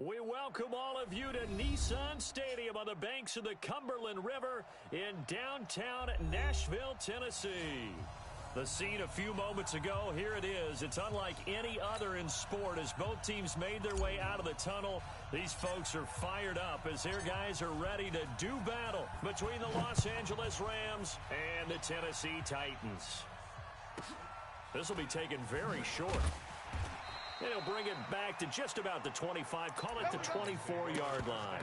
We welcome all of you to Nissan Stadium on the banks of the Cumberland River in downtown Nashville, Tennessee. The scene a few moments ago, here it is. It's unlike any other in sport as both teams made their way out of the tunnel. These folks are fired up as their guys are ready to do battle between the Los Angeles Rams and the Tennessee Titans. This will be taken very short. And he'll bring it back to just about the 25. Call it the 24-yard line.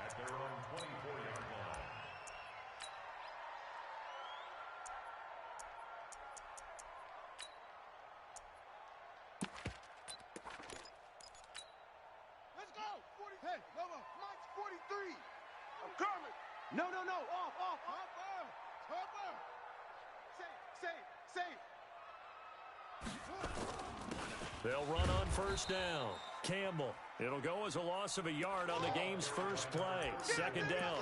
At their own 24-yard line. Let's go! 40. Hey, Lobo, Mike's 43. I'm coming. No. Off. Hopper. Safe. They'll run on first down. Campbell. It'll go as a loss of a yard on the game's first play. Second down.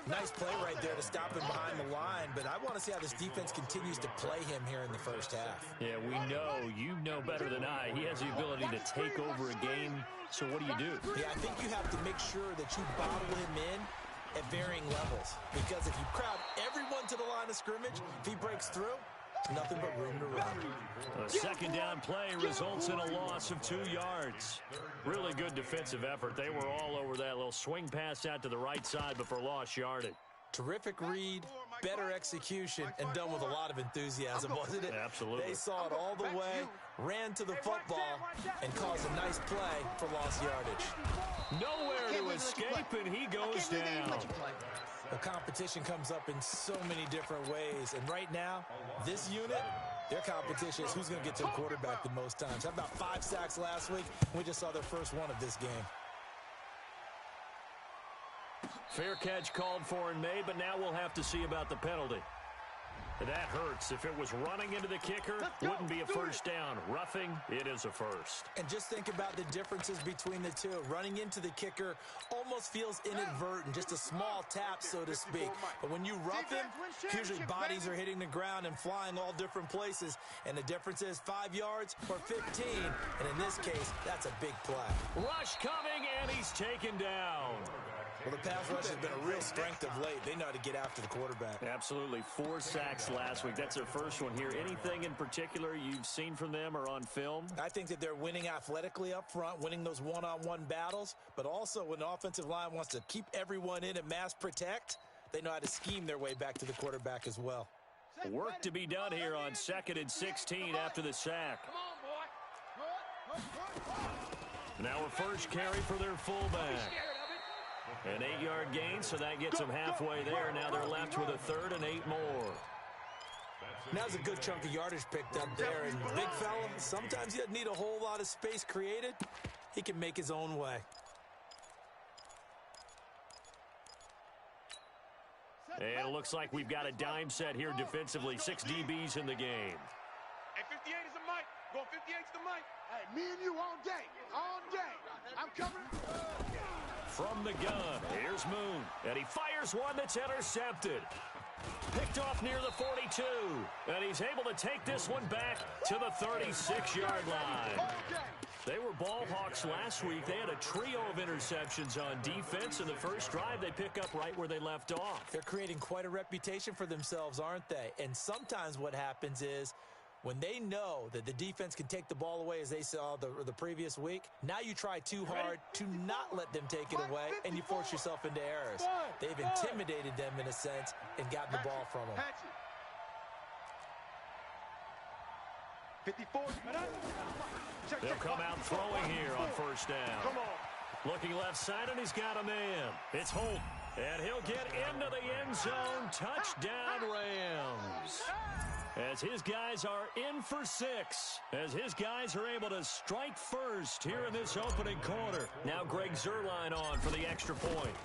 Nice play right there to stop him behind the line, but I want to see how this defense continues to play him here in the first half. Yeah, we know. You know better than I. He has the ability to take over a game. So what do? Yeah, I think you have to make sure that you bottle him in at varying levels. Because if you crowd everyone to the line of scrimmage, if he breaks through, nothing but room to run. A second down play results in a loss of 2 yards. Really good defensive effort. They were all over that little swing pass out to the right side, but for lost yardage. Terrific read, better execution, and done with a lot of enthusiasm, wasn't it? Absolutely. They saw it all the way, ran to the football, and caused a nice play for lost yardage. Nowhere to escape, and he goes down. The competition comes up in so many different ways, and right now, this unit, their competition is who's going to get to the quarterback the most times. How about 5 sacks last week? We just saw their first one of this game. Fair catch called for and made, but now we'll have to see about the penalty. That hurts. If it was running into the kicker, wouldn't be a first down. Roughing, it is a first. And just think about the differences between the two. Running into the kicker almost feels inadvertent, just a small tap, so to speak. But when you rough him, usually bodies are hitting the ground and flying all different places. And the difference is 5 yards or 15. And in this case, that's a big play. Rush coming, and he's taken down. Well, the pass rush has been a real strength of late. They know how to get after the quarterback. Absolutely. 4 sacks last week. That's their first one here. Anything in particular you've seen from them or on film? I think that they're winning athletically up front, winning those one-on-one battles, but also when the offensive line wants to keep everyone in and mass protect, they know how to scheme their way back to the quarterback as well. Work to be done here on 2nd and 16 after the sack. Now a first carry for their fullback. An 8-yard gain, so that gets them halfway there. Now they're left with a 3rd and 8 more. Now's a good chunk of yardage picked up there. And big fella, sometimes he doesn't need a whole lot of space created. He can make his own way. And it looks like we've got a dime set here defensively. 6 DBs in the game. Hey, 58 is the mic. Go 58's the mic. Hey, me and you all day. I'm coming. From the gun, here's Moon, and he fires one that's intercepted. Picked off near the 42, and he's able to take this one back to the 36-yard line. They were ball hawks last week. They had a trio of interceptions on defense. In the first drive, they pick up right where they left off. They're creating quite a reputation for themselves, aren't they? And sometimes what happens is, when they know that the defense can take the ball away, as they saw the previous week, now you try too hard to not let them take it away, and you force yourself into errors. They've intimidated them in a sense and gotten the ball from them. 54. They'll come out throwing here on first down. Come on. Looking left side, and he's got a man. It's Holt, and he'll get into the end zone. Touchdown, Rams. As his guys are in for 6. As his guys are able to strike first here in this opening quarter. Now Greg Zuerlein on for the extra point.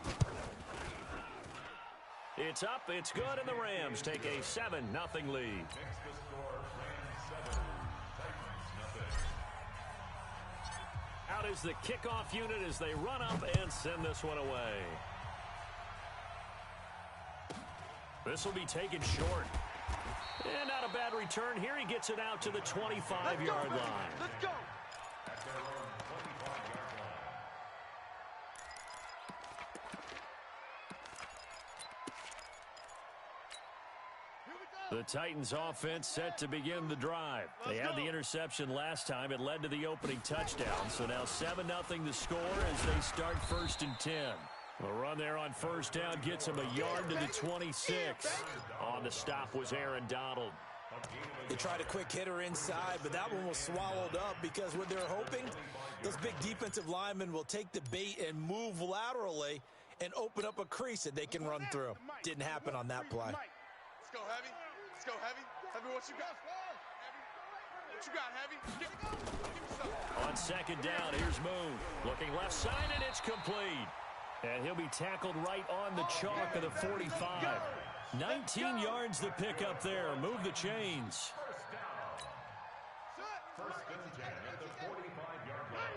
It's up, it's good, and the Rams take a 7-0 lead. Out is the kickoff unit as they run up and send this one away. This will be taken short. And not a bad return here. He gets it out to the 25-yard line. Let's go. The Titans offense set to begin the drive. They had the interception last time. It led to the opening touchdown. So now 7-0 the score as they start 1st and 10. The run there on 1st down gets him a yard to the 26. On the stop was Aaron Donald. They tried a quick hitter inside, but that one was swallowed up because what they're hoping, those big defensive linemen will take the bait and move laterally and open up a crease that they can run through. Didn't happen on that play. Let's go, Heavy. Let's go, Heavy. Heavy, what you got? What you got, Heavy? Give me something. On 2nd down, here's Moon. Looking left side, and it's complete. And he'll be tackled right on the chalk of the 45. 19 yards to pick up there. Move the chains. First and 10 at the 45-yard line.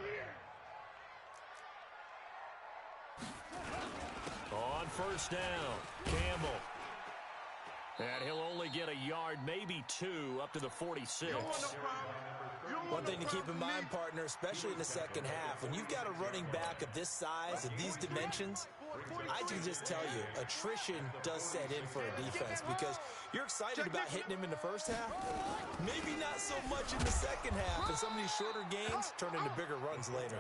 On 1st down, Campbell. And he'll only get a yard, maybe 2, up to the 46. One thing to keep in mind, partner, especially in the second half, when you've got a running back of this size, of these dimensions, I can just tell you, attrition does set in for a defense because you're excited about hitting him in the first half. Maybe not so much in the second half, and some of these shorter gains turn into bigger runs later.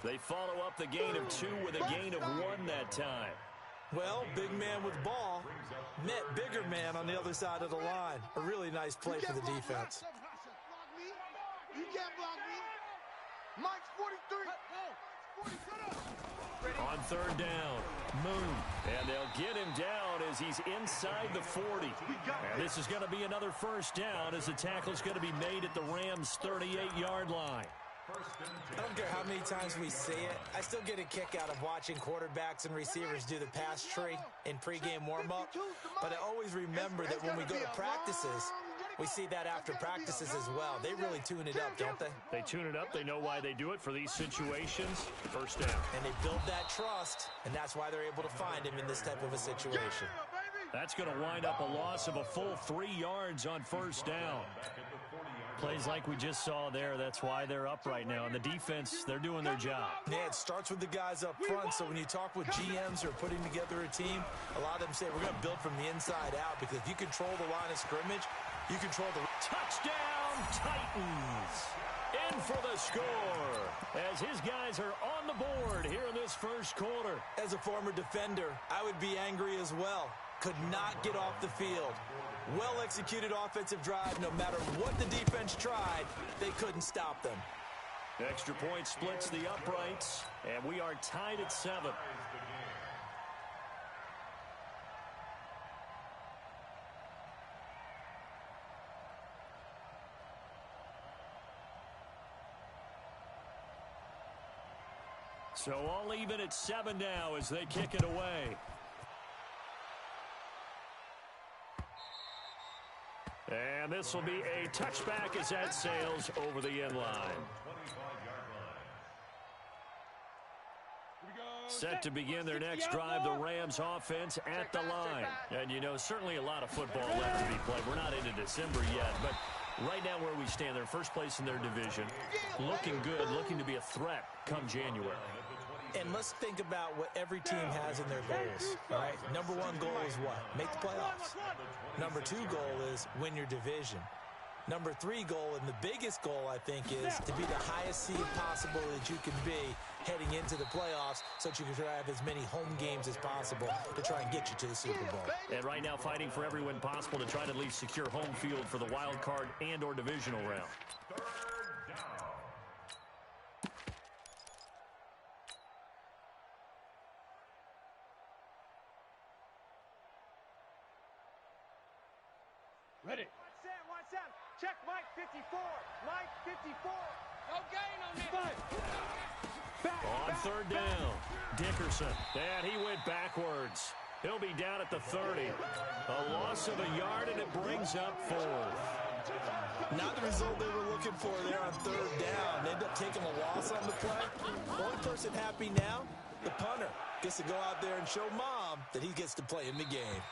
They follow up the gain of 2 with a gain of 1 that time. Well, big man with ball met bigger man on the other side of the line. A really nice play for the defense. You can't block me. Mike's 43. On 3rd down, Moon. And they'll get him down as he's inside the 40. And this is going to be another 1st down as the tackle's going to be made at the Rams' 38-yard line. I don't care how many times we see it. I still get a kick out of watching quarterbacks and receivers do the pass tree in pregame warm-up. But I always remember that when we go to practices, we see that after practices as well. They really tune it up, don't they? They tune it up. They know why they do it for these situations. 1st down. And they build that trust, and that's why they're able to find him in this type of a situation. That's going to wind up a loss of a full 3 yards on 1st down. Plays like we just saw there, that's why they're up right now. And the defense, they're doing their job. Yeah, it starts with the guys up front. So when you talk with GMs who are putting together a team, a lot of them say we're going to build from the inside out because if you control the line of scrimmage, you control the... Touchdown, Titans! In for the score as his guys are on the board here in this 1st quarter. As a former defender, I would be angry as well. Could not get off the field. Well-executed offensive drive. No matter what the defense tried, they couldn't stop them. Extra point splits the uprights, and we are tied at 7. So all even at 7 now as they kick it away. And this will be a touchback as that sails over the end line. Set to begin their next drive, the Rams offense at the line. And, you know, certainly a lot of football left to be played. We're not into December yet, but right now where we stand, they're first place in their division. Looking good, looking to be a threat come January. And let's think about what every team has in their goals, all right? Number 1 goal is what? Make the playoffs. Number 2 goal is win your division. Number 3 goal, and the biggest goal, I think, is to be the highest seed possible that you can be heading into the playoffs so that you can try to have as many home games as possible to try and get you to the Super Bowl. And right now fighting for every win possible to try to at least secure home field for the wild card and or divisional round. Ready. Watch out. Check Mike 54. Mike 54. No gain on this. On 3rd down, Dickerson. And he went backwards. He'll be down at the 30. A loss of a yard, and it brings up 4th. Not the result they were looking for there on 3rd down. They end up taking a loss on the play. The only person happy now, the punter, gets to go out there and show Mom that he gets to play in the game.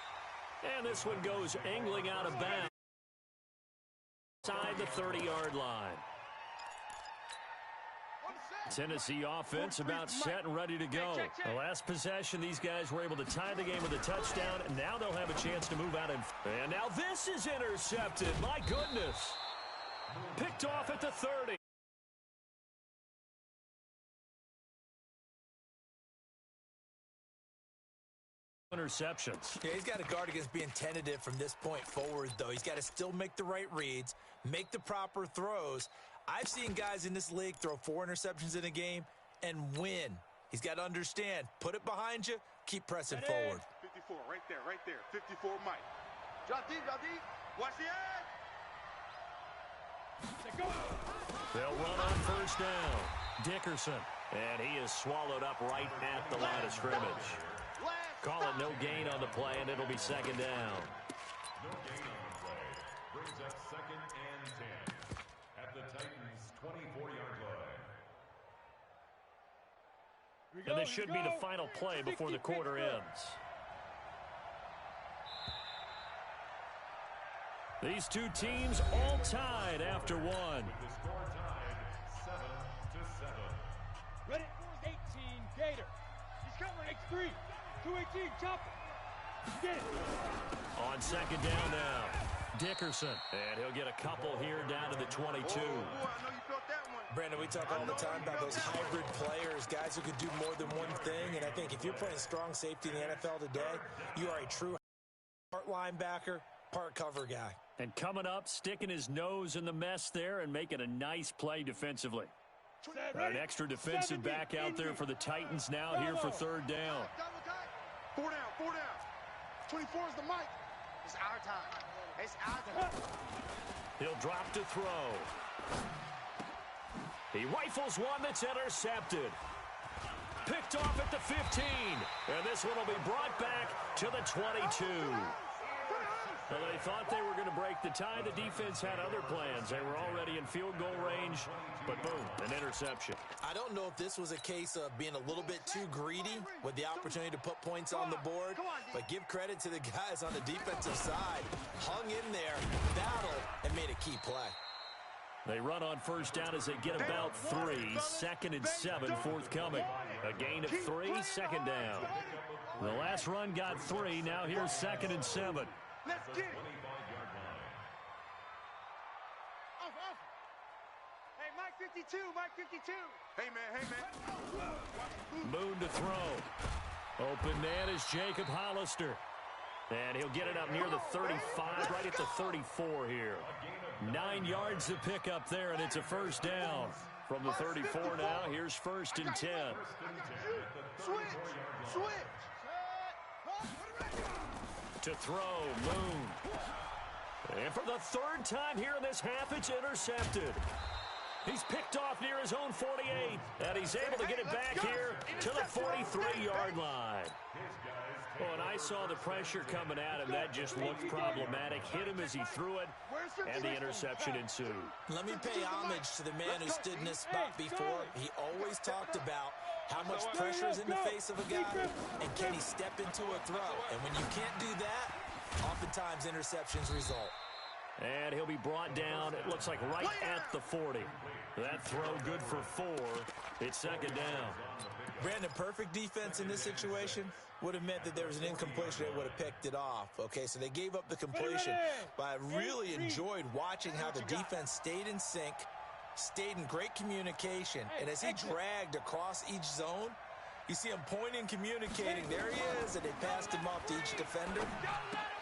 And this one goes angling out of bounds inside the 30-yard line. Tennessee offense about set and ready to go. The last possession, these guys were able to tie the game with a touchdown, and now they'll have a chance to move out. And now this is intercepted. My goodness. Picked off at the 30. Interceptions. Yeah, he's got to guard against being tentative from this point forward, though. He's got to still make the right reads, make the proper throws. I've seen guys in this league throw 4 interceptions in a game and win. He's got to understand, put it behind you, keep pressing forward. 54, right there. 54, Mike. Drop deep. Watch the edge. They'll run on first down. Dickerson. And he is swallowed up right at the line of scrimmage. Call it no gain on the play, and it'll be second down. No gain on the play. Brings up 2nd and 10 at the Titans' 24-yard line. And this should be the final play before the quarter ends. These two teams all tied after one. With the score tied 7-7. Ready? 18, Gator. He's covering X3. 218, chop it. Get it. On second down now, Dickerson. And he'll get a couple here down to the 22. I know you felt that one. Brandon, we talk all the time about those hybrid players, guys who could do more than one thing. And I think if you're playing strong safety in the NFL today, you are a true part linebacker, part cover guy. And coming up, sticking his nose in the mess there and making a nice play defensively. An extra defensive back out there for the Titans now here for third down. 4 down. 24 is the mic. It's our time. He'll drop to throw. He rifles one that's intercepted. Picked off at the 15. And this one will be brought back to the 22. Well, they thought they were going to break the tie. The defense had other plans. They were already in field goal range, but boom, an interception. I don't know if this was a case of being a little bit too greedy with the opportunity to put points on the board, but give credit to the guys on the defensive side. Hung in there, battled, and made a key play. They run on first down as they get about 3. 2nd and 7 forthcoming. A gain of 3, second down. The last run got 3. Now here's 2nd and 7. Let's get it. 25-yard line. Off. Hey, Mike 52. Hey, man. Moon to throw. Open man is Jacob Hollister. And he'll get it up near the 35, right at the 34 here. 9 yards to pick up there, and it's a first down. From the 34 now, here's 1st and 10. Switch. To throw, Moon. And for the 3rd time here in this half, it's intercepted. He's picked off near his own 48, and he's able to get it back here to the 43-yard line. Oh, and I saw the pressure coming at him. That just looked problematic. Hit him as he threw it, and the interception ensued. Let me pay homage to the man who stood in this spot before. He always talked about how much pressure is in the face of a guy, and can he step into a throw? And when you can't do that, oftentimes interceptions result. And he'll be brought down, it looks like right at the 40. That throw good for 4. It's second down. Brandon, perfect defense in this situation would have meant that there was an incompletion that would have picked it off. Okay, so they gave up the completion. But I really enjoyed watching how the defense stayed in sync, stayed in great communication. And as he dragged across each zone, you see him pointing, communicating. There he is, and they passed him off to each defender.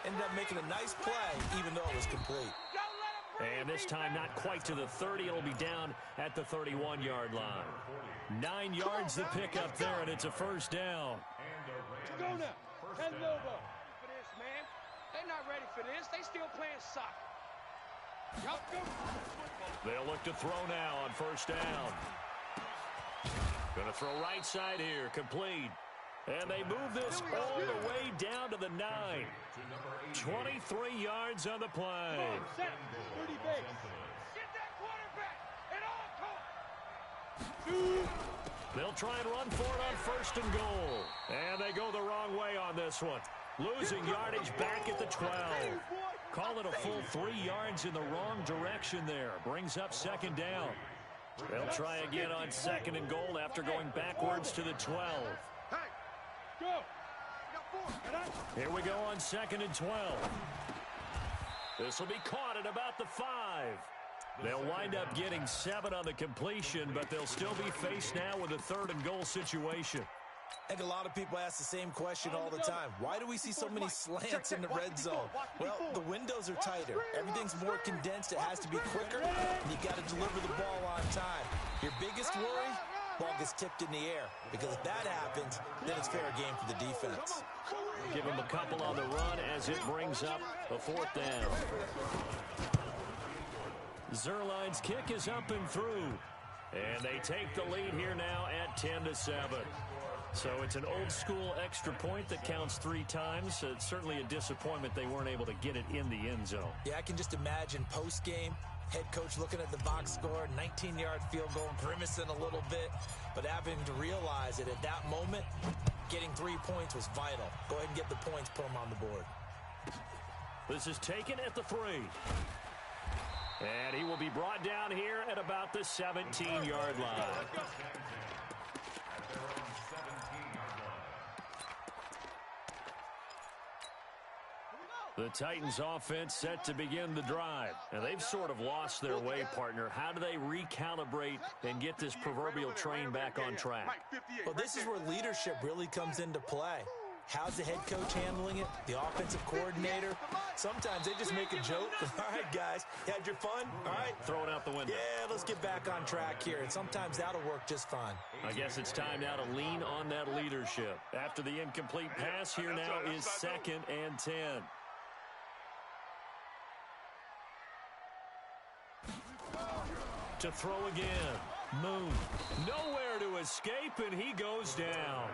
Ended up making a nice play, even though it was complete. And this time not quite to the 30. It'll be down at the 31-yard line. 9 yards to pick up there, and it's a first down. Go now. Head over. For this, man. They're not ready for this. They still playing soccer. They'll look to throw now on first down. Going to throw right side here, complete. And they move this all the way down to the 9. 23 yards on the play. Set. 30 base. Get that quarterback at all costs. They'll try and run for it on first and goal. And they go the wrong way on this one. Losing yardage back at the 12. Call it a full 3 yards in the wrong direction there. Brings up second down. They'll try again on 2nd and goal after going backwards to the 12. Hey, Go. Here we go on 2nd and 12. This will be caught at about the 5. They'll wind up getting 7 on the completion, but they'll still be faced now with a 3rd and goal situation. I think a lot of people ask the same question all the time. Why do we see so many slants in the red zone? Well, the windows are tighter. Everything's more condensed. It has to be quicker, and you got to deliver the ball on time. Your biggest worry? Ball gets tipped in the air, because if that happens, then it's fair game for the defense. Give him a couple on the run as it brings up a 4th down. Zuerlein's kick is up and through, and they take the lead here now at 10-7. So it's an old-school extra point that counts 3 times. It's certainly a disappointment they weren't able to get it in the end zone. Yeah, I can just imagine post-game, head coach looking at the box score, 19-yard field goal, grimacing a little bit, but having to realize that at that moment, getting 3 points was vital. Go ahead and get the points, put them on the board. This is taken at the 3. And he will be brought down here at about the 17-yard line. The Titans offense set to begin the drive. And they've sort of lost their way, partner. How do they recalibrate and get this proverbial train back on track? Well, this is where leadership really comes into play. How's the head coach handling it? The offensive coordinator? Sometimes they just make a joke. All right, guys, you had your fun? All right. Throw it out the window. Yeah, let's get back on track here. And sometimes that'll work just fine. I guess it's time now to lean on that leadership. After the incomplete pass, here now is 2nd and 10. To throw again. Moon. Nowhere to escape, and he goes down.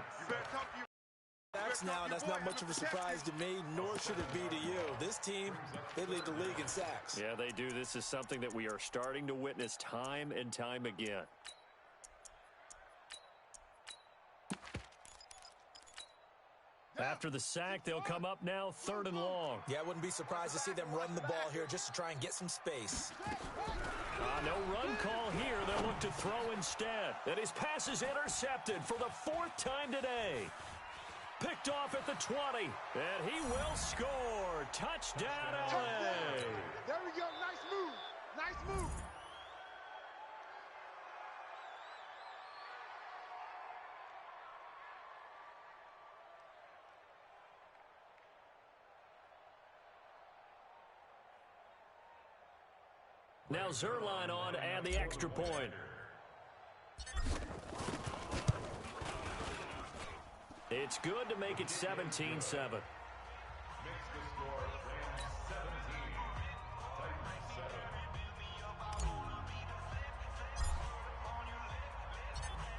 Sacks now, and that's not much of a surprise to me, nor should it be to you. This team, they lead the league in sacks. Yeah, they do. This is something that we are starting to witness time and time again. After the sack, they'll come up now 3rd and long. Yeah, I wouldn't be surprised to see them run the ball here just to try and get some space. No run call here. They'll look to throw instead. And his pass is intercepted for the 4th time today. Picked off at the 20. And he will score. Touchdown, LA. There we go. Nice move. Nice move. Now Zuerlein on and the extra point. It's good to make it 17-7.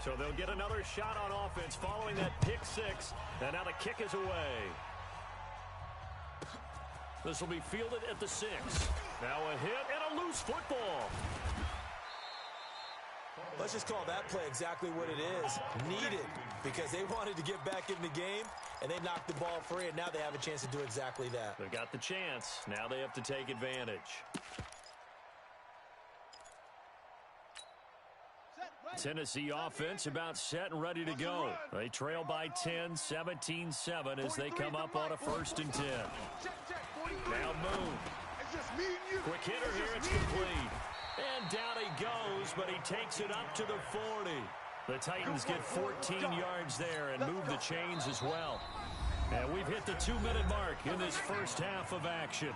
So they'll get another shot on offense following that pick 6. And now the kick is away. This will be fielded at the 6. Now a hit and a loose football. Let's just call that play exactly what it is. Needed, because they wanted to get back in the game, and they knocked the ball free, and now they have a chance to do exactly that. They've got the chance. Now they have to take advantage. Tennessee offense about set and ready to go. They trail by 10, 17-7 as they come up on a 1st and 10. Now Moon. Quick hitter here, it's complete. And down he goes, but he takes it up to the 40. The Titans get 14 yards there and move the chains as well. And we've hit the 2-minute mark in this first half of action.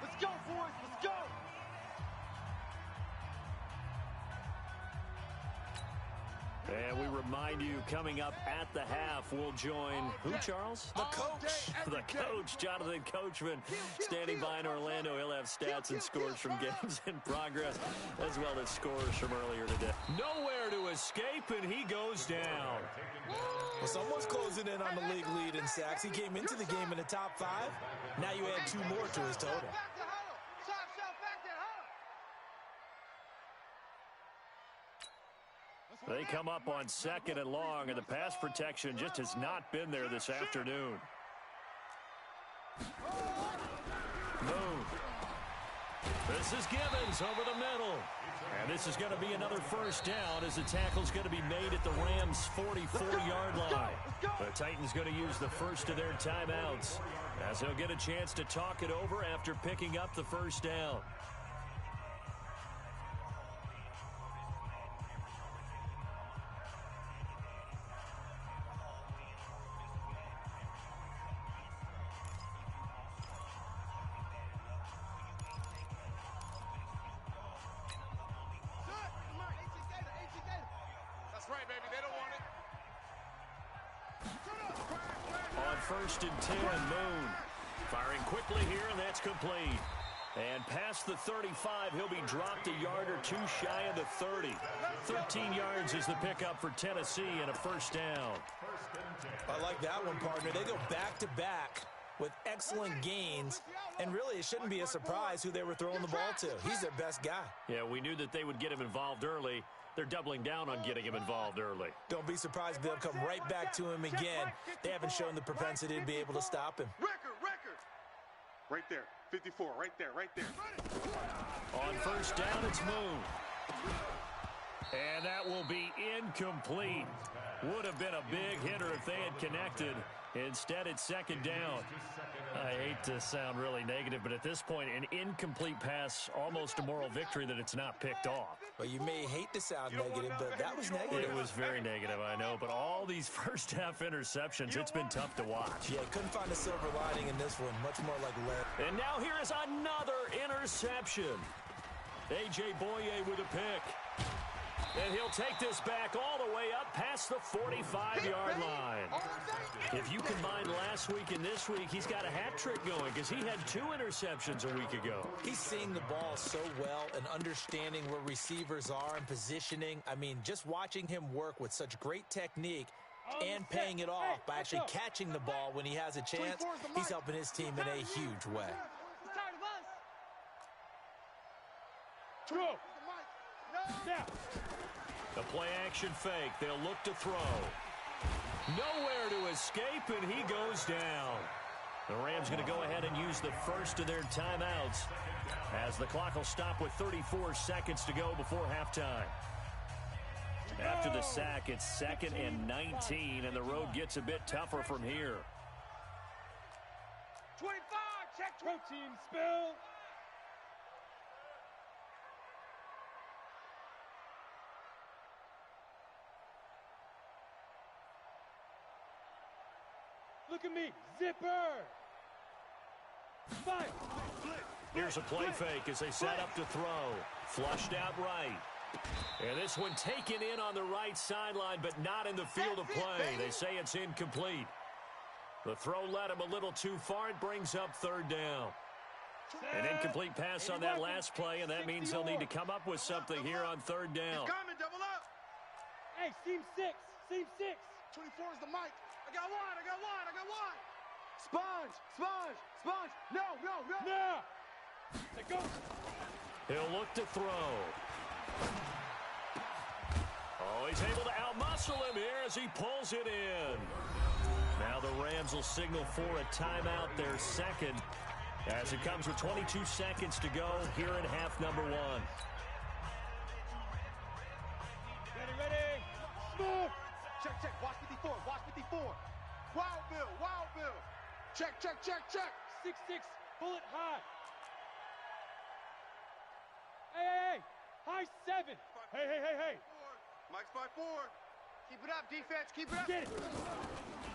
Let's go, boys. Let's go. And we remind you, coming up at the half, we'll join who, Charles? The coach. The coach, Jonathan Coachman, standing by in Orlando. He'll have stats and scores from games in progress, as well as scores from earlier today. Nowhere to escape, and he goes down. Well, someone's closing in on the league lead in sacks. He came into the game in the top 5. Now you add 2 more to his total. They come up on 2nd and long, and the pass protection just has not been there this afternoon. Moon. This is Gibbons over the middle. And this is going to be another first down as the tackle's going to be made at the Rams' 44-yard line. The Titans going to use the first of their timeouts as they'll get a chance to talk it over after picking up the first down. First and 10, Moon. Firing quickly here, and that's complete. And past the 35, he'll be dropped a yard or two shy of the 30. 13 yards is the pickup for Tennessee and a first down. I like that one, partner. They go back-to-back with excellent gains, and really it shouldn't be a surprise who they were throwing the ball to. He's their best guy. Yeah, we knew that they would get him involved early. They're doubling down on getting him involved early. Don't be surprised if they'll come right back to him again. They haven't shown the propensity to be able to stop him. Record. Right there. 54. Right there. On first down, it's Moon. And that will be incomplete. Would have been a big hitter if they had connected. Instead, it's second down. I hate to sound really negative, but at this point, an incomplete pass, almost a moral victory that it's not picked off. Well, you may hate to sound negative, but that was negative. It was very negative, I know, but all these first-half interceptions, it's been tough to watch. Yeah, couldn't find a silver lining in this one, much more like lead. And now here is another interception. A.J. Boye with a pick. And he'll take this back all the way up past the 45-yard line. If you combine last week and this week, he's got a hat trick going because he had 2 interceptions a week ago. He's seeing the ball so well and understanding where receivers are and positioning. I mean, just watching him work with such great technique and paying it off by actually catching the ball when he has a chance, he's helping his team in a huge way. Go. Now. The play-action fake. They'll look to throw. Nowhere to escape, and he goes down. The Rams going to go ahead and use the first of their timeouts as the clock will stop with 34 seconds to go before halftime. After the sack, it's 2nd and 19, and the road gets a bit tougher from here. 25, check protein spill. Look at me, zipper. Fire. Here's a play fake as they set up to throw. Flushed out right. And this one taken in on the right sideline, but not in the field of play. They say it's incomplete. The throw led him a little too far. It brings up 3rd down. An incomplete pass on that last play, and that means they'll need to come up with something here on 3rd down. Coming, double up. Hey, seam 6. 24 is the mic. I got one. Sponge. No. Now. Let go. He'll look to throw. Oh, he's able to outmuscle him here as he pulls it in. Now the Rams will signal for a timeout, their second, as it comes with 22 seconds to go here in half number 1. Ready. Smoke. Check. Watch 54. Wild Bill. Check. 6-6. Bullet high. Hey. High 7. Hey. Mike's by 4. Keep it up, defense. Keep it up. Get it.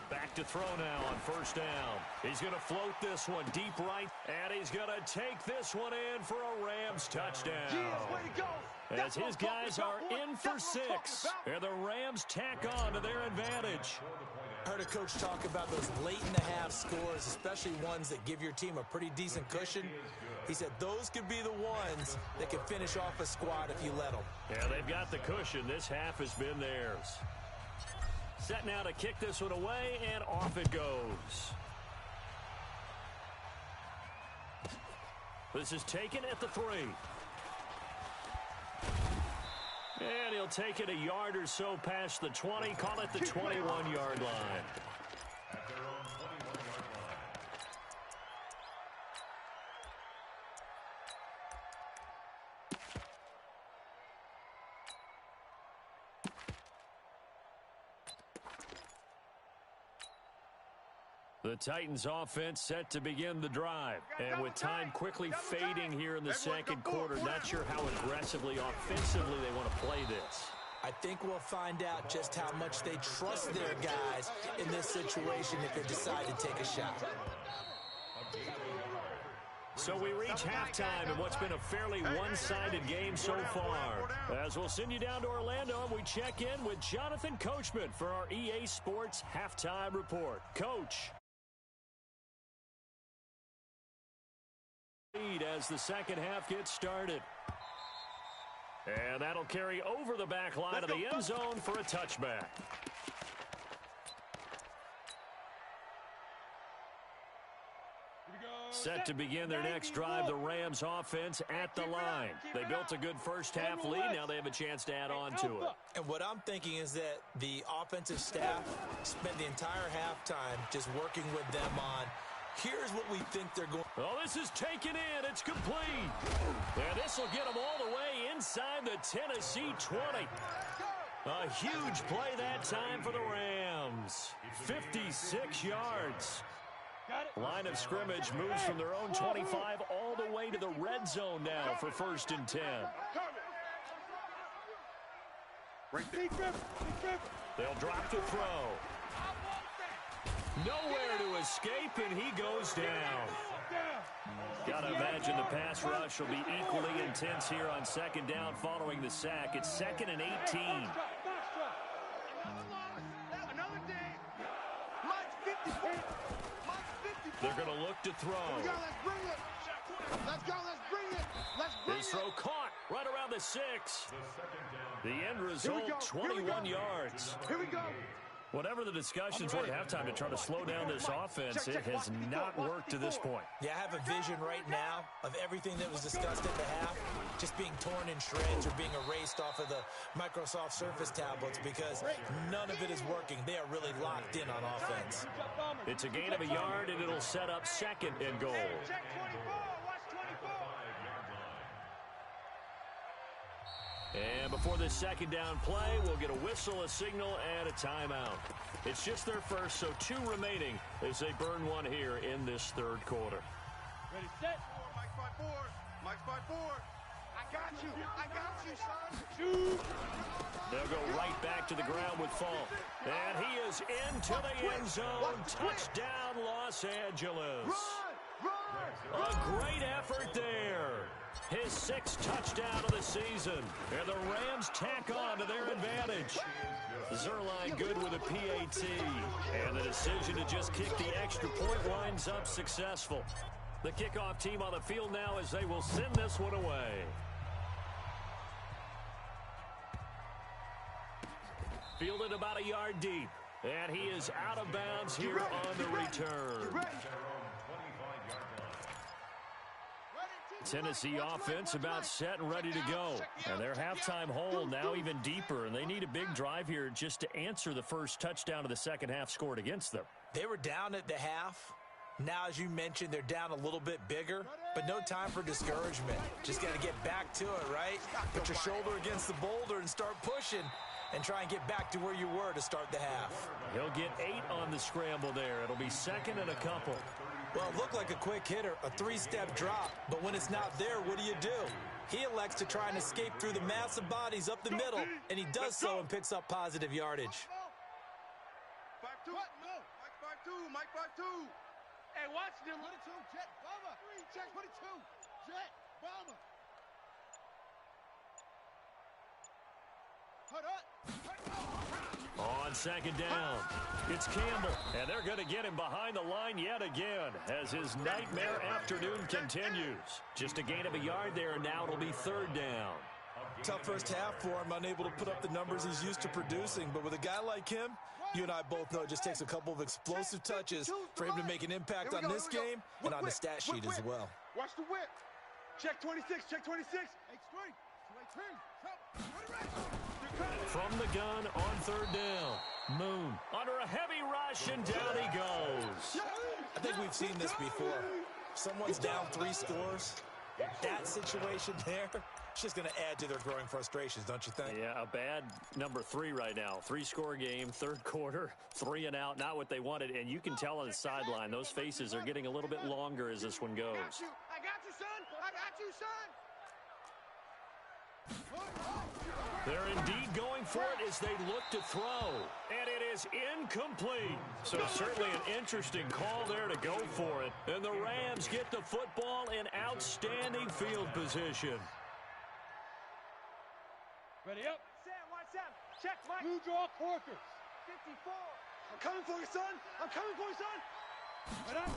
Back to throw now on first down. He's going to float this one deep right, and he's going to take this one in for a Rams touchdown. Yes, way to go. As his guys are in for 6, and the Rams tack on to their advantage. Heard a coach talk about those late-in-the-half scores, especially ones that give your team a pretty decent cushion. He said those could be the ones that can finish off a squad if you let them. Yeah, they've got the cushion. This half has been theirs. Set now to kick this one away, and off it goes. This is taken at the 3. And he'll take it a yard or so past the 20, call it the 21-yard line. At their own 21-yard line. 1, The Titans offense set to begin the drive. And with time quickly fading here in the second quarter, not sure how aggressively, offensively they want to play this. I think we'll find out just how much they trust their guys in this situation if they decide to take a shot. So we reach halftime in what's been a fairly one-sided game so far. As we'll send you down to Orlando, we check in with Jonathan Coachman for our EA Sports Halftime Report. Coach. As the second half gets started. And that'll carry over the back line of the end zone for a touchback. Set to begin their next drive, the Rams offense at the line. They built a good first half lead. Now they have a chance to add on to it. And what I'm thinking is that the offensive staff spent the entire halftime just working with them on, here's what we think they're going. Oh, this is taken in. It's complete. And this will get them all the way inside the Tennessee 20. A huge play that time for the Rams. 56 yards. Line of scrimmage moves from their own 25 all the way to the red zone now for 1st and 10. They'll drop to throw. Nowhere to escape, and he goes down. Got to imagine the pass rush will be equally intense here on second down following the sack. It's 2nd and 18. They're going to look to throw. Let's bring it. Let's go. Let's bring it. Let's bring it. His throw caught right around the 6. The end result, 21 yards. Here we go. Whatever the discussions were at halftime to try to slow down this offense, it has not worked to this point. Yeah, I have a vision right now of everything that was discussed at the half just being torn in shreds or being erased off of the Microsoft Surface tablets because none of it is working. They are really locked in on offense. It's a gain of a yard, and it'll set up 2nd and goal. Check 24. Watch 24. And before this second down play, we'll get a whistle, a signal, and a timeout. It's just their first, so 2 remaining as they burn one here in this third quarter. Ready, set. Mike's by 4. Mike's by 4. I got you. I got you, son. Shoot. They'll go right back to the ground with Falk. And he is into the end zone. Touchdown, Los Angeles. Run. A great effort there. His 6th touchdown of the season. And the Rams tack on to their advantage. Zerline good with a PAT. And the decision to just kick the extra point lines up successful. The kickoff team on the field now as they will send this one away. Fielded about a yard deep. And he is out of bounds here on the return. Tennessee offense about set and ready to go. And their halftime hole now even deeper. And they need a big drive here just to answer the first touchdown of the second half scored against them. They were down at the half. Now, as you mentioned, they're down a little bit bigger, but no time for discouragement. Just got to get back to it, right? Put your shoulder against the boulder and start pushing and try and get back to where you were to start the half. He'll get 8 on the scramble there. It'll be 2nd and a couple. Well, it looked like a quick hitter, a 3-step drop, but when it's not there, what do? He elects to try and escape through the massive bodies up the middle, and he does so and picks up positive yardage. 5-2. Mike 5-2. Mike 5-2. Hey, watch them. 22. Jet bomber. Check 22. Jet bomber. Hold up. On second down, it's Campbell, and they're going to get him behind the line yet again as his nightmare afternoon continues. Just a gain of a yard there, and now it'll be 3rd down. Tough first half for him, unable to put up the numbers he's used to producing, but with a guy like him, you and I both know it just takes a couple of explosive touches for him to make an impact on this game and on the stat sheet as well. Watch the whip. Check 26. Check 26. Extreme. 218. From the gun on 3rd down. Moon under a heavy rush, and down he goes. I think we've seen this before. Someone's down 3 scores. That situation there, It's just going to add to their growing frustrations, don't you think? Yeah, a bad number 3 right now. 3-score game, third quarter, 3 and out, not what they wanted. And you can tell on the sideline, those faces are getting a little bit longer as this one goes. I got you, son. I got you, son. They're indeed going for it as they look to throw. And it is incomplete. So certainly an interesting call there to go for it. And the Rams get the football in outstanding field position. Ready up. Sam, watch Sam. Check, Mike. Blue draw Corkers. 54. I'm coming for you, son. I'm coming for you, son. Right up.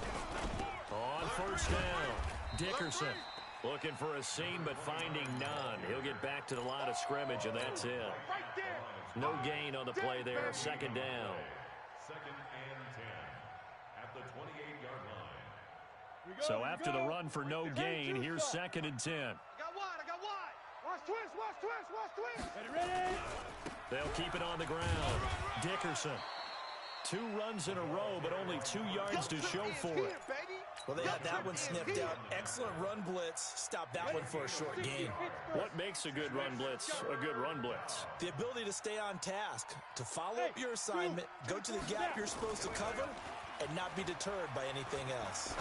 On first down, Dickerson looking for a seam but finding none. He'll get back to the line of scrimmage, and that's it. Right there. No gain on the play there. Second down. 2nd and 10 at the 28-yard line. So after the run for no gain, here's 2nd and 10. I got wide. I got wide. Watch twist. Watch twist. Watch twist. Ready. They'll keep it on the ground. Dickerson. 2 runs in a row, but only 2 yards to show for it. Well, they had that one sniffed out. Excellent run blitz. Stop that one for a short gain. What makes a good run blitz a good run blitz? The ability to stay on task, to follow up your assignment, go to the gap you're supposed to cover, and not be deterred by anything else.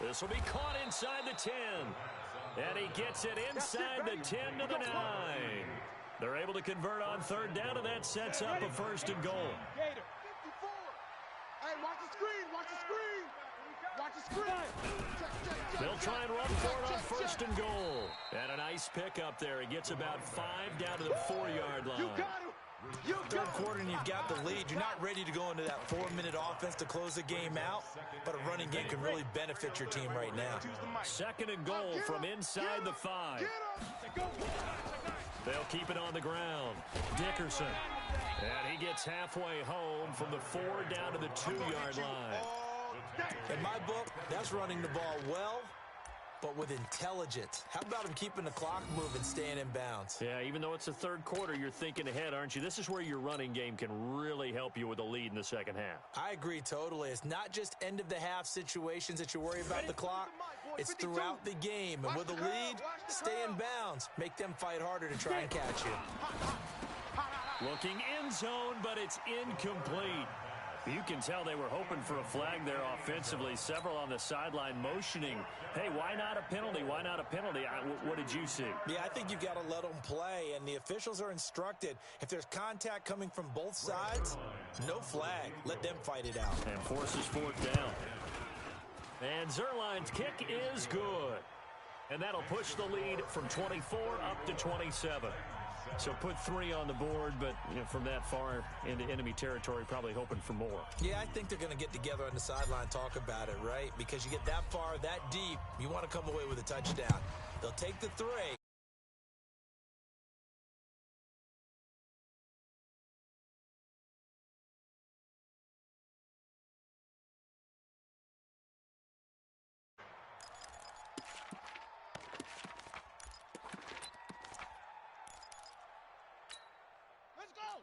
This will be caught inside the 10. And he gets it inside the 10 to the 9. They're able to convert on third down, and that sets up a 1st and goal. Gator. 54. Hey, watch the screen. Watch the screen. Watch the screen. They'll try and run for it on 1st and goal. And a nice pickup there. He gets about 5 down to the 4-yard line. You got him. You Third got him. quarter and you've got the lead. You're not ready to go into that 4-minute offense to close the game out, but a running game can really benefit your team right now. 2nd and goal from inside the 5. They'll keep it on the ground. Dickerson. And he gets halfway home from the 4 down to the 2-yard line. In my book, that's running the ball well, but with intelligence. How about him keeping the clock moving, staying in bounds? Yeah, even though it's the third quarter, you're thinking ahead, aren't you? This is where your running game can really help you with a lead in the second half. I agree totally. It's not just end-of-the-half situations that you worry about the clock. It's throughout the game. And with a lead, stay in bounds. Make them fight harder to try and catch you. Looking end zone, but it's incomplete. You can tell they were hoping for a flag there offensively. Several on the sideline motioning, hey, why not a penalty? Why not a penalty? What did you see? Yeah, I think you've got to let them play, and the officials are instructed. If there's contact coming from both sides, no flag. Let them fight it out. And forces 4th down. And Zuerlein's kick is good. And that'll push the lead from 24 up to 27. So put 3 on the board, but from that far into enemy territory, probably hoping for more. Yeah, I think they're going to get together on the sideline and talk about it, right? Because you get that far, that deep, you want to come away with a touchdown. They'll take the 3.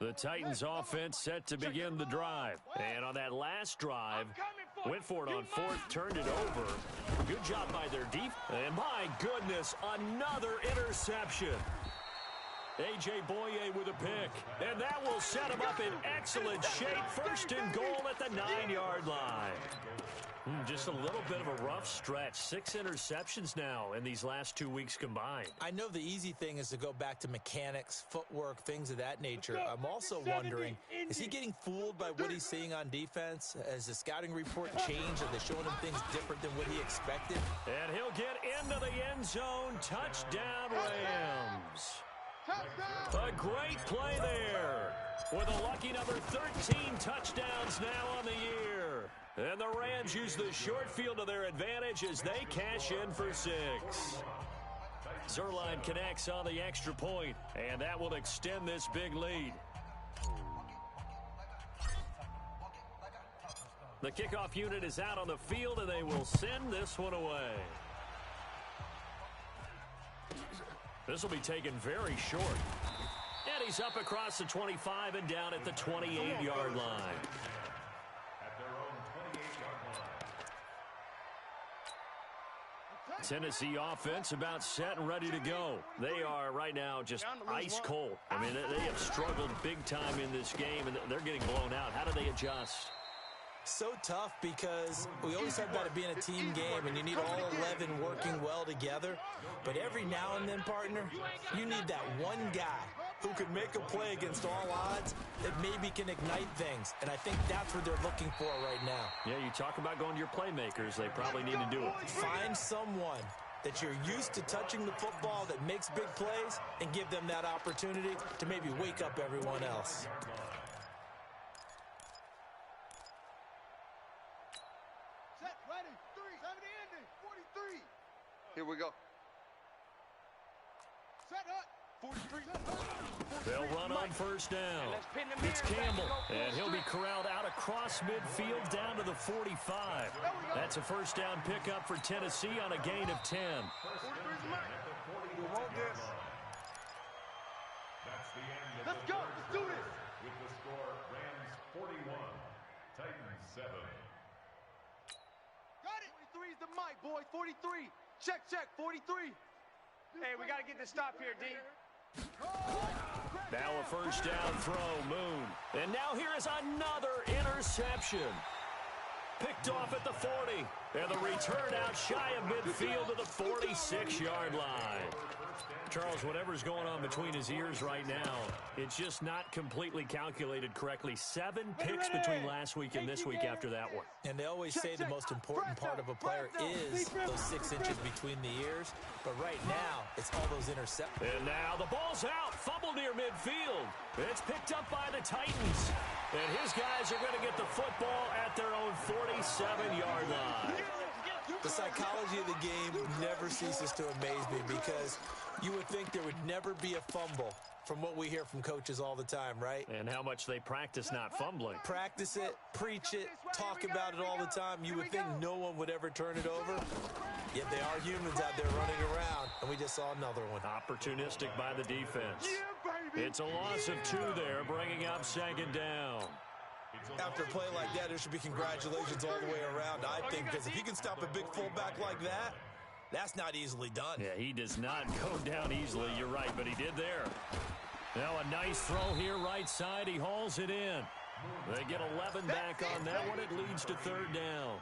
The Titans offense set to begin the drive. And on that last drive, went for it on 4th, turned it over. Good job by their defense. And my goodness, another interception. A.J. Boye with a pick. And that will set him up in excellent shape. 1st and goal at the 9-yard line. Just a little bit of a rough stretch. 6 interceptions now in these last 2 weeks combined. I know the easy thing is to go back to mechanics, footwork, things of that nature. I'm also wondering, is he getting fooled by what he's seeing on defense? Has the scouting report changed? Are they showing him things different than what he expected? And he'll get into the end zone. Touchdown, Rams. A great play there. With a lucky number 13 touchdowns now on the year. And the Rams use the short field to their advantage as they cash in for 6. Zuerlein connects on the extra point, and that will extend this big lead. The kickoff unit is out on the field, and they will send this one away. This will be taken very short. And he's up across the 25 and down at the 28-yard line. Tennessee offense about set and ready to go. They are right now just ice cold. I mean, they have struggled big time in this game, and they're getting blown out. How do they adjust? So tough because we always talk about it being a team game, and you need all 11 working well together. But every now and then, partner, you need that one guy who can make a play against all odds that maybe can ignite things. And I think that's what they're looking for right now. Yeah, you talk about going to your playmakers. They probably need to do it. Find someone that you're used to touching the football that makes big plays and give them that opportunity to maybe wake up everyone else. Set, ready, 3, 70 ending, 43. Here we go. Set, hut, 43. They'll run on first down. It's Campbell, and he'll be corralled out across midfield down to the 45. That's a first down pickup for Tennessee on a gain of 10. Let's go, let's do this. With the score, Rams 41, Titans 7. Got it. 43 is the mic, boys. 43. Check, 43. Hey, we got to get the stop here, D. Now a first down throw, Moon. And now here is another interception. Picked off at the 40. And the return out shy of midfield to the 46-yard line. Charles, whatever's going on between his ears right now, it's just not completely calculated correctly. 7 picks between last week and this week after that one. And they always say the most important part of a player is those 6 inches between the ears. But right now, it's all those interceptions. And now the ball's out. Fumble near midfield. It's picked up by the Titans. And his guys are going to get the football at their own 47-yard line. The psychology of the game never ceases to amaze me because you would think there would never be a fumble from what we hear from coaches all the time, right? And how much they practice not fumbling. Practice it, preach it, talk about it all the time. You would think no one would ever turn it over. Yet they are humans out there running around, and we just saw another one. Opportunistic by the defense. It's a loss of 2 there, bringing up second down. After a play like that, there should be congratulations all the way around, I think, because if you can stop a big fullback like that, that's not easily done. Yeah, he does not go down easily. You're right, but he did there. Now a nice throw here right side. He hauls it in. They get 11 back on that one. It leads to third down.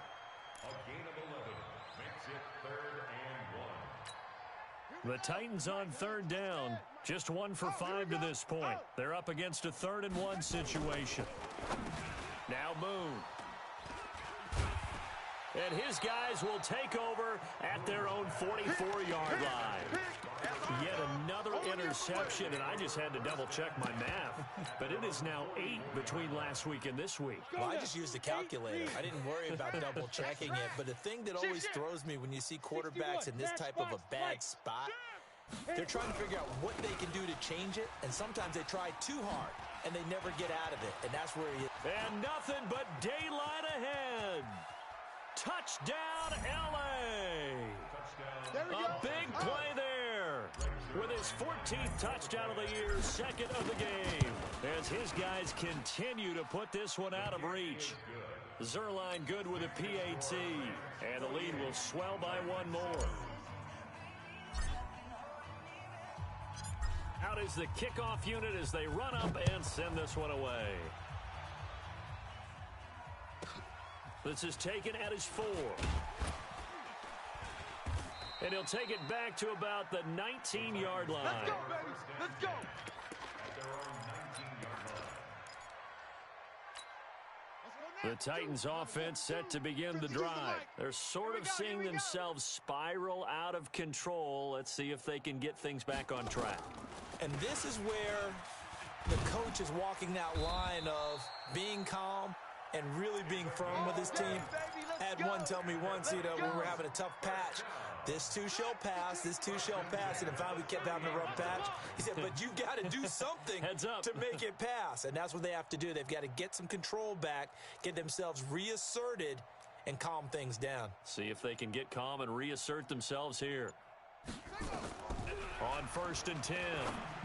A gain of 11 makes it 3rd and 1. The Titans on third down. Just 1 for 5 to this point. They're up against a 3rd and 1 situation. Now Moon. And his guys will take over at their own 44-yard line. Yet another interception, and I just had to double-check my math. But it is now 8 between last week and this week. Well, I just used a calculator. I didn't worry about double-checking it. But the thing that always throws me when you see quarterbacks in this type of a bad spot, they're trying to figure out what they can do to change it, and sometimes they try too hard, and they never get out of it, and that's where you... And nothing but daylight ahead. Touchdown, L.A. A big play there. With his 14th touchdown of the year, 2nd of the game. As his guys continue to put this one out of reach. Zerline good with a PAT. And the lead will swell by 1 more. Out is the kickoff unit as they run up and send this one away. This is taken at his 4. And he'll take it back to about the 19-yard line. Let's go, baby. Let's go. The Titans offense set to begin the drive. They're sort of seeing themselves spiral out of control. Let's see if they can get things back on track. And this is where the coach is walking that line of being calm and really being firm with his team. I had one tell me once, when we were having a tough patch, this too shall pass, this too shall pass, and then finally we kept having a rough patch. He said, but you got to do something to make it pass, and that's what they have to do. They've got to get some control back, get themselves reasserted, and calm things down. See if they can get calm and reassert themselves here. On 1st and 10,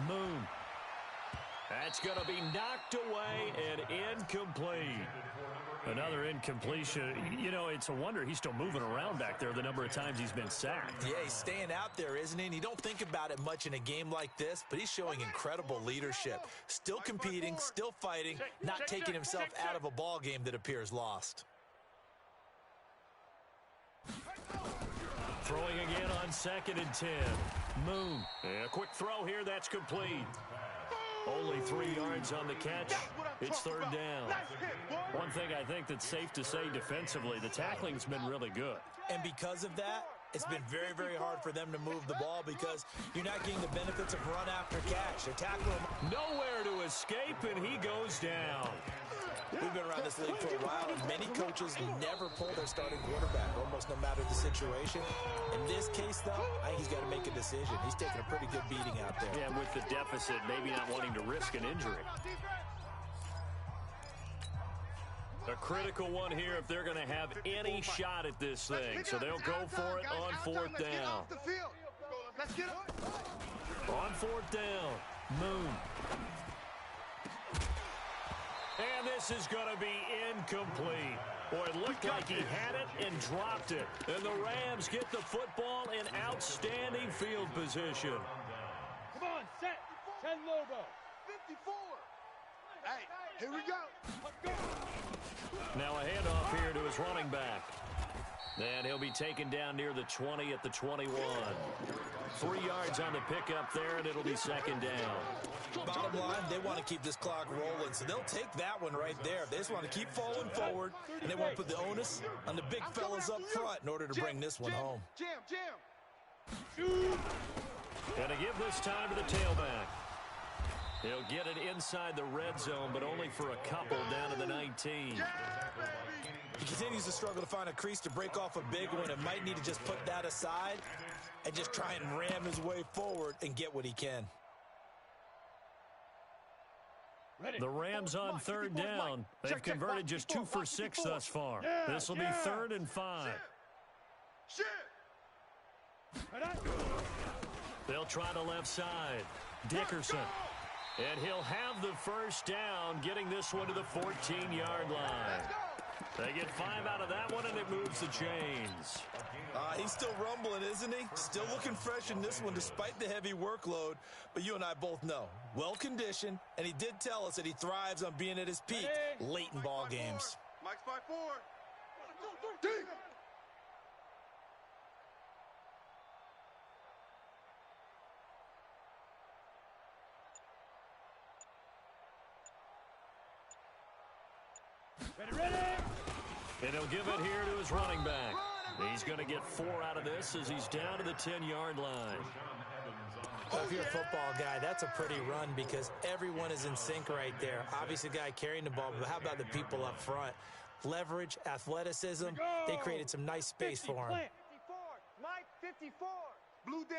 Moon. That's going to be knocked away and incomplete. Another incompletion. You know, it's a wonder he's still moving around back there the number of times he's been sacked. Yeah, he's staying out there, isn't he? And you don't think about it much in a game like this, but he's showing incredible leadership. Still competing, still fighting, not taking himself out of a ball game that appears lost. Throwing again on 2nd and 10. Moon. A quick throw here. That's complete. Only 3 yards on the catch. It's 3rd down. One thing I think that's safe to say defensively, the tackling's been really good. And because of that, it's been very, very hard for them to move the ball because you're not getting the benefits of run after catch. They're tackling him. Nowhere to escape, and he goes down. We've been around this league for a while, and many coaches never pull their starting quarterback, almost no matter the situation. In this case, though, I think he's got to make a decision. He's taking a pretty good beating out there. Yeah, with the deficit, maybe not wanting to risk an injury. A critical one here if they're going to have any shot at this thing. So they'll go for it on 4th down. Let's get On 4th down, Moon. And this is going to be incomplete. Boy, it looked like he had it and dropped it. And the Rams get the football in outstanding field position. Come on, set. 10 Lobo. 54. Hey, here we go. Now a handoff here to his running back. And he'll be taken down near the 20 at the 21. 3 yards on the pickup there, and it'll be 2nd down. Bottom line, they want to keep this clock rolling, so they'll take that one right there. They just want to keep falling forward, and they want to put the onus on the big fellas up front in order to bring this one home. Jam. And to give this time to the tailback. He'll get it inside the red zone, but only for a couple down to the 19. He continues to struggle to find a crease to break off a big one and might need to just put that aside and just try and ram his way forward and get what he can. The Rams on 3rd down. They've converted just 2 for 6 thus far. This will be 3rd and 5. They'll try the left side. Dickerson. And he'll have the 1st down, getting this one to the 14-yard line. They get 5 out of that one, and it moves the chains. He's still rumbling, isn't he? Still looking fresh in this one despite the heavy workload. But you and I both know, well-conditioned, and he did tell us that he thrives on being at his peak late in ball games. Mike's 5-4. Ready. And he'll give it here to his running back. He's going to get 4 out of this as he's down to the 10-yard line. Well, if you're a football guy, that's a pretty run because everyone is in sync right there. Obviously, the guy carrying the ball, but how about the people up front? Leverage, athleticism, they created some nice space for him. 54. Mike, 54. Blue Dan.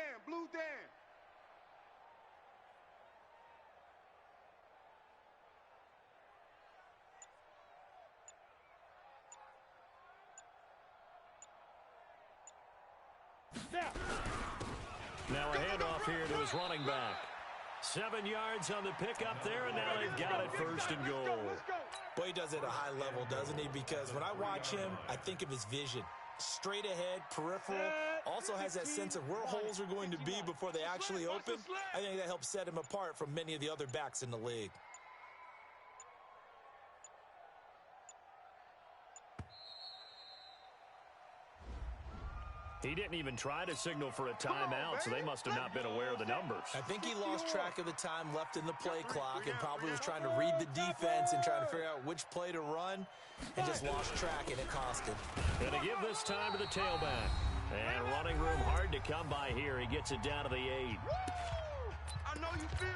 Now a handoff here to his running back. 7 yards on the pickup there, and now they've got it 1st and goal. Boy, he does it at a high level, doesn't he? Because when I watch him, I think of his vision. Straight ahead, peripheral, also has that sense of where holes are going to be before they actually open. I think that helps set him apart from many of the other backs in the league. He didn't even try to signal for a timeout, so they must have not been aware of the numbers. I think he lost track of the time left in the play clock and probably was trying to read the defense and trying to figure out which play to run and just lost track, and it cost him. And to give this time to the tailback. And running room hard to come by here. He gets it down to the 8. I know you feel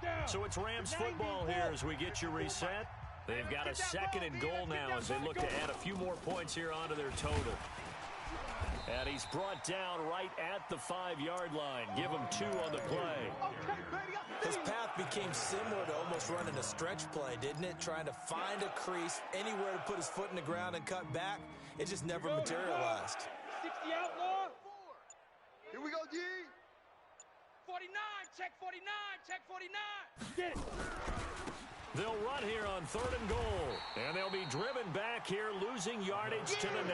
that. So it's Rams football here as we get you reset. They've got a 2nd and goal now as they look to add a few more points here onto their total. And he's brought down right at the 5-yard line. Give him 2 on the play. His path became similar to almost running a stretch play, didn't it? Trying to find a crease, anywhere to put his foot in the ground and cut back. It just never materialized. 60 outlaw. Here we go, G. 49, check 49, check 49. Get it. They'll run here on 3rd and goal. And they'll be driven back here, losing yardage to the 9.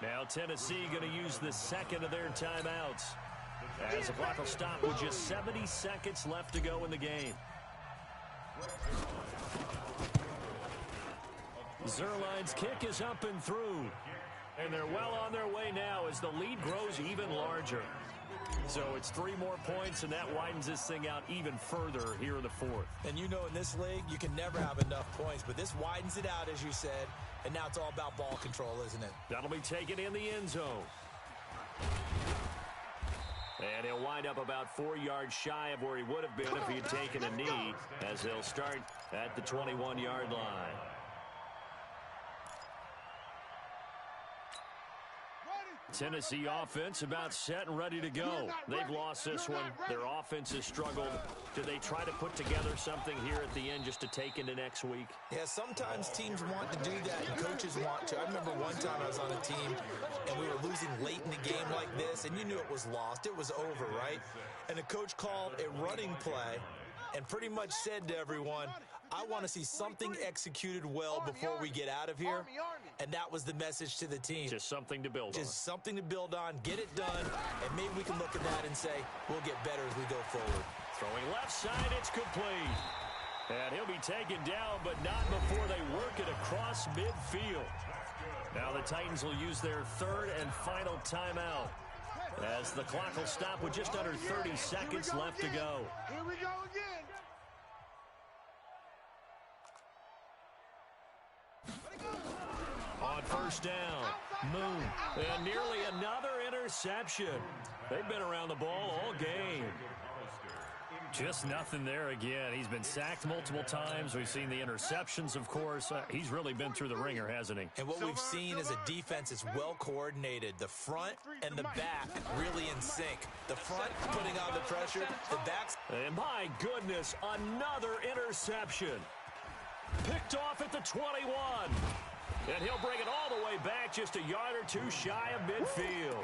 Now Tennessee going to use the second of their timeouts, as the clock will stop with just 70 seconds left to go in the game. Zuerlein's kick is up and through. And they're well on their way now as the lead grows even larger. So it's 3 more points, and that widens this thing out even further here in the 4th. And you know in this league, you can never have enough points, but this widens it out, as you said, and now it's all about ball control, isn't it? That'll be taken in the end zone. And he'll wind up about 4 yards shy of where he would have been if he had taken a knee, as they'll start at the 21-yard line. Tennessee offense about set and ready to go. They've lost this one. Their offense has struggled. Do they try to put together something here at the end just to take into next week? Yeah, sometimes teams want to do that and coaches want to. I remember one time I was on a team and we were losing late in the game like this, and you knew it was lost. It was over, right? And the coach called a running play and pretty much said to everyone, I want to see something executed well before we get out of here. And that was the message to the team. Just something to build on. Just something to build on, get it done, and maybe we can look at that and say, we'll get better as we go forward. Throwing left side, it's complete. And he'll be taken down, but not before they work it across midfield. Now the Titans will use their 3rd and final timeout, as the clock will stop with just under 30 seconds left to go. Here we go again. On 1st down, Moon, and nearly another interception. They've been around the ball all game. Just nothing there again. He's been sacked multiple times. We've seen the interceptions, of course. He's really been through the ringer, hasn't he? And what we've seen is a defense that's well coordinated. The front and the back really in sync. The front putting on the pressure, the backs. And my goodness, another interception. Picked off at the 21. And he'll bring it all the way back just a yard or 2 shy of midfield.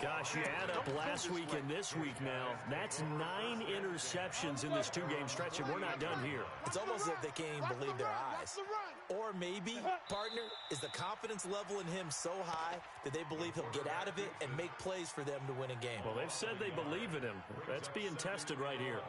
Gosh, you add up last week and this week now, that's 9 interceptions in this 2-game stretch, and we're not done here. It's almost as if they can't even believe their eyes. Or maybe, partner, is the confidence level in him so high that they believe he'll get out of it and make plays for them to win a game. Well, they've said they believe in him. That's being tested right here.